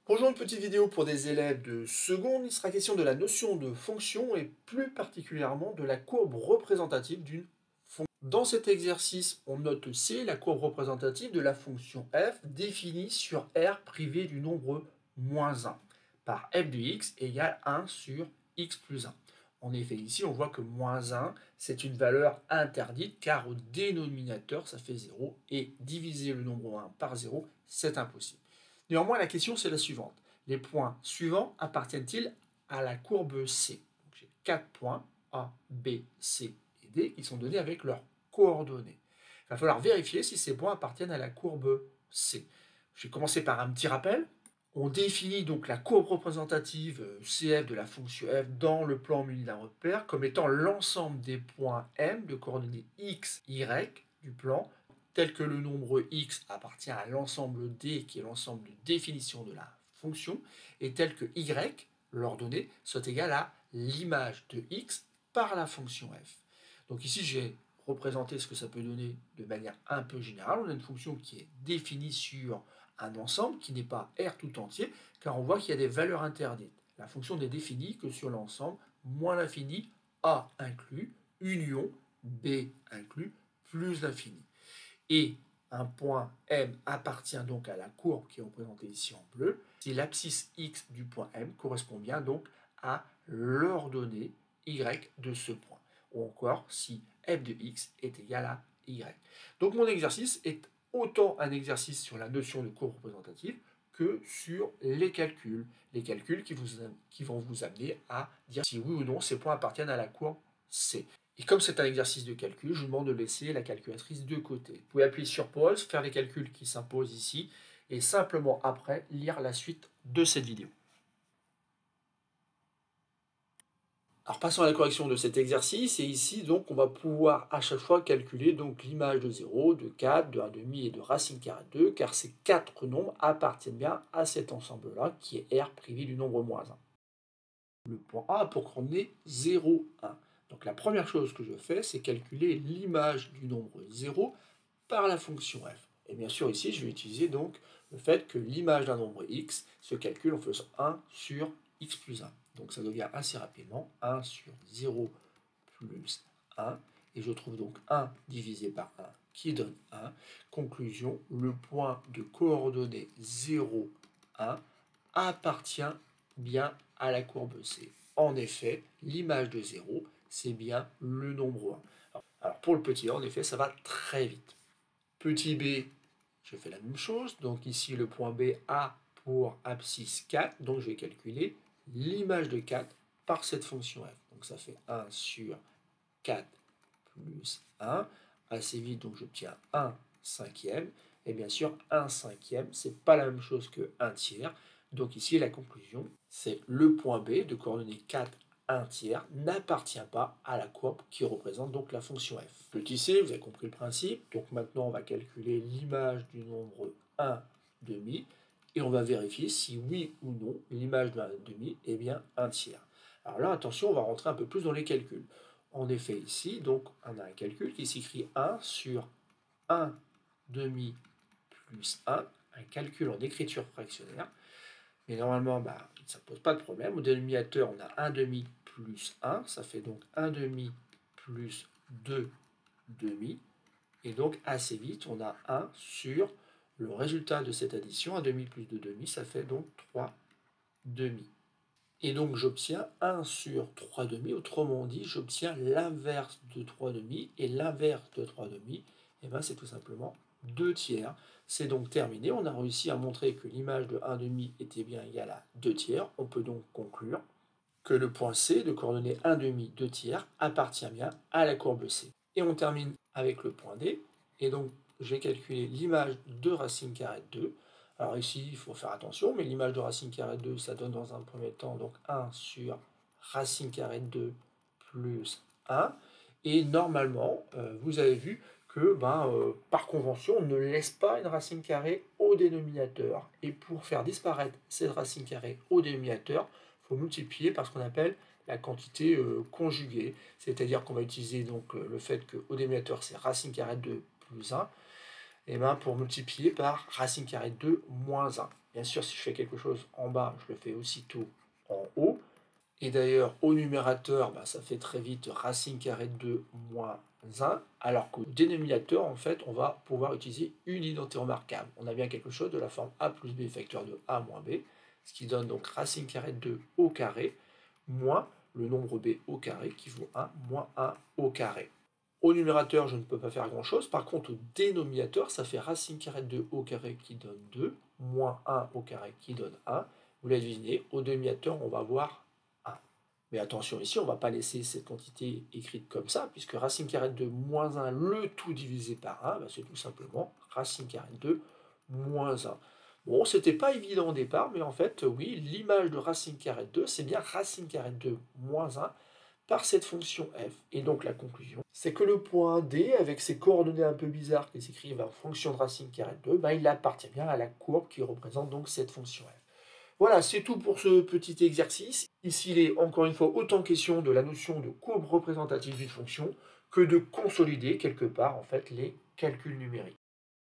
Bonjour, une petite vidéo pour des élèves de seconde. Il sera question de la notion de fonction et plus particulièrement de la courbe représentative d'une fonction. Dans cet exercice, on note C, la courbe représentative de la fonction f définie sur R privé du nombre moins 1 par f de x égale 1 sur x plus 1. En effet, ici, on voit que moins 1, c'est une valeur interdite car au dénominateur, ça fait 0 et diviser le nombre 1 par 0, c'est impossible. Néanmoins, la question c'est la suivante. Les points suivants appartiennent-ils à la courbe C? J'ai 4 points A, B, C et D qui sont donnés avec leurs coordonnées. Il va falloir vérifier si ces points appartiennent à la courbe C. Je vais commencer par un petit rappel. On définit donc la courbe représentative CF de la fonction f dans le plan muni d'un repère comme étant l'ensemble des points M de coordonnées x, y du plan tel que le nombre x appartient à l'ensemble D, qui est l'ensemble de définition de la fonction, et tel que y, l'ordonnée, soit égal à l'image de x par la fonction f. Donc ici, j'ai représenté ce que ça peut donner de manière un peu générale. On a une fonction qui est définie sur un ensemble qui n'est pas R tout entier, car on voit qu'il y a des valeurs interdites. La fonction n'est définie que sur l'ensemble moins l'infini, A inclus, union, B inclus, plus l'infini. Et un point M appartient donc à la courbe qui est représentée ici en bleu, si l'abscisse x du point M correspond bien donc à l'ordonnée y de ce point. Ou encore si f de x est égal à y. Donc mon exercice est autant un exercice sur la notion de courbe représentative que sur les calculs. Les calculs qui vont vous amener à dire si oui ou non ces points appartiennent à la courbe C. Et comme c'est un exercice de calcul, je vous demande de laisser la calculatrice de côté. Vous pouvez appuyer sur pause, faire les calculs qui s'imposent ici, et simplement après lire la suite de cette vidéo. Alors passons à la correction de cet exercice, et ici donc on va pouvoir à chaque fois calculer donc l'image de 0, de 4, de 1,5 et de racine carrée de 2, car ces quatre nombres appartiennent bien à cet ensemble-là, qui est R privé du nombre moins 1. Le point A a pour coordonnée 0, 1. Donc la première chose que je fais, c'est calculer l'image du nombre 0 par la fonction f. Et bien sûr, ici, je vais utiliser donc le fait que l'image d'un nombre x se calcule en faisant 1 sur x plus 1. Donc ça devient assez rapidement 1 sur 0 plus 1. Et je trouve donc 1 divisé par 1 qui donne 1. Conclusion, le point de coordonnées 0, 1 appartient bien à la courbe C. En effet, l'image de 0, c'est bien le nombre 1. Alors pour le petit a, en effet, ça va très vite. Petit b, je fais la même chose. Donc ici, le point B a pour abscisse 4. Donc je vais calculer l'image de 4 par cette fonction f. Donc ça fait 1 sur 4 plus 1. Assez vite, donc j'obtiens 1 cinquième. Et bien sûr, 1 cinquième, c'est pas la même chose que 1 tiers. Donc ici, la conclusion, c'est le point B de coordonnées 4, 1 tiers n'appartient pas à la courbe qui représente donc la fonction f. Petit c, vous avez compris le principe. Donc maintenant, on va calculer l'image du nombre 1 demi et on va vérifier si oui ou non l'image de 1 demi est bien 1 tiers. Alors là, attention, on va rentrer un peu plus dans les calculs. En effet, ici, donc, on a un calcul qui s'écrit 1 sur 1 demi plus 1, un calcul en écriture fractionnaire. Mais normalement, ça ne pose pas de problème. Au dénominateur, on a 1 demi plus 1, ça fait donc 1 demi plus 2 demi. Et donc, assez vite, on a 1 sur le résultat de cette addition, 1 demi plus 2 demi, ça fait donc 3 demi. Et donc j'obtiens 1 sur 3 demi, autrement dit, j'obtiens l'inverse de 3 demi, et l'inverse de 3 demi, c'est tout simplement 2 tiers. C'est donc terminé, on a réussi à montrer que l'image de 1 demi était bien égale à 2 tiers. On peut donc conclure que le point C de coordonnées 1 demi, 2 tiers appartient bien à la courbe C. Et on termine avec le point D, et donc j'ai calculé l'image de racine carrée de 2. Alors ici, il faut faire attention, mais l'image de racine carrée de 2, ça donne dans un premier temps donc 1 sur racine carrée de 2 plus 1. Et normalement, vous avez vu que par convention, on ne laisse pas une racine carrée au dénominateur. Et pour faire disparaître cette racine carrée au dénominateur, il faut multiplier par ce qu'on appelle la quantité conjuguée. C'est-à-dire qu'on va utiliser donc le fait qu'au dénominateur, c'est racine carrée de 2 plus 1. Pour multiplier par racine carrée de 2 moins 1. Bien sûr, si je fais quelque chose en bas, je le fais aussitôt en haut. Et d'ailleurs, au numérateur, bah, ça fait très vite racine carrée de 2 moins 1, alors qu'au dénominateur, en fait, on va pouvoir utiliser une identité remarquable. On a bien quelque chose de la forme a plus b facteur de a moins b, ce qui donne donc racine carrée de 2 au carré, moins le nombre b au carré qui vaut 1, moins 1 au carré. Au numérateur, je ne peux pas faire grand-chose. Par contre, au dénominateur, ça fait racine carrée de 2 au carré qui donne 2, moins 1 au carré qui donne 1. Vous l'avez deviné, au dénominateur, on va avoir 1. Mais attention, ici, on ne va pas laisser cette quantité écrite comme ça, puisque racine carrée de moins 1, le tout divisé par 1, ben c'est tout simplement racine carrée de 2 moins 1. Bon, c'était pas évident au départ, mais en fait, oui, l'image de racine carrée de 2, c'est bien racine carrée de 2 moins 1 par cette fonction f. Et donc la conclusion, c'est que le point D, avec ses coordonnées un peu bizarres qui s'écrivent en fonction de racine carrée de 2, ben, il appartient bien à la courbe qui représente donc cette fonction f. Voilà, c'est tout pour ce petit exercice. Ici, il est encore une fois autant question de la notion de courbe représentative d'une fonction que de consolider quelque part en fait les calculs numériques.